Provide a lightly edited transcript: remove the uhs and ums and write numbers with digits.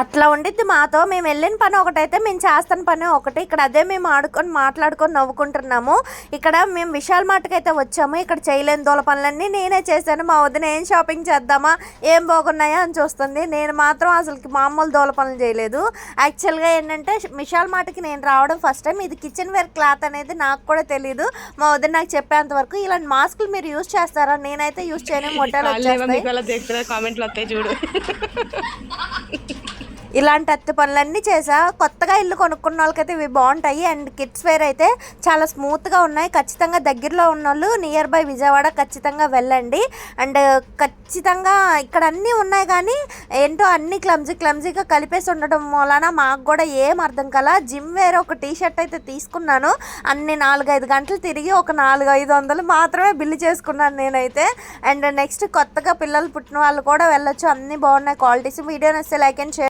అట్లా ఉండిద్ది మాతో. మేము వెళ్ళిన పని ఒకటైతే మేము చేస్తున్న పని ఒకటి. ఇక్కడ అదే మేము మాట్లాడుకొని నవ్వుకుంటున్నాము. ఇక్కడ మేము విశాల్ మార్ట్కి అయితే వచ్చాము. ఇక్కడ చేయలేని దూల పనులన్నీ నేనే చేశాను. మా వదిన ఏం షాపింగ్ చేద్దామా, ఏం బాగున్నాయా అని చూస్తుంది. నేను మాత్రం అసలుకి మామూలు దూల పనులు చేయలేదు. యాక్చువల్గా ఏంటంటే విశాల్ మార్ట్కి నేను రావడం ఫస్ట్ టైం. ఇది కిచెన్ వేర్ క్లాత్ అనేది నాకు కూడా తెలియదు. మా వదిన నాకు చెప్పేంత వరకు. ఇలాంటి మాస్కులు మీరు యూజ్ చేస్తారా? నేనైతే యూజ్ చేయను. మొట్టలు వచ్చేస్తాయి. చూడు ఇలాంటి అత్తి పనులన్నీ చేసా. కొత్తగా ఇల్లు కొనుక్కున్న వాళ్ళకైతే ఇవి బాగుంటాయి. అండ్ కిడ్స్ వేర్ అయితే చాలా స్మూత్గా ఉన్నాయి. ఖచ్చితంగా దగ్గరలో ఉన్న వాళ్ళు నియర్ బై విజయవాడ ఖచ్చితంగా వెళ్ళండి. అండ్ ఖచ్చితంగా ఇక్కడ అన్నీ ఉన్నాయి, కానీ ఏంటో అన్నీ క్లమ్జీగా కలిపేసి ఉండటం వలన మాకు కూడా ఏం అర్థం కల. జిమ్ వేర్ ఒక టీ షర్ట్ అయితే తీసుకున్నాను. అన్ని 4-5 గంటలు తిరిగి ఒక 400-500 మాత్రమే బిల్లు చేసుకున్నాను నేనైతే. అండ్ నెక్స్ట్ కొత్తగా పిల్లలు పుట్టిన వాళ్ళు కూడా వెళ్ళొచ్చు. అన్నీ బాగున్నాయి క్వాలిటీస్. వీడియో నచ్చితే లైక్ అండ్ షేర్.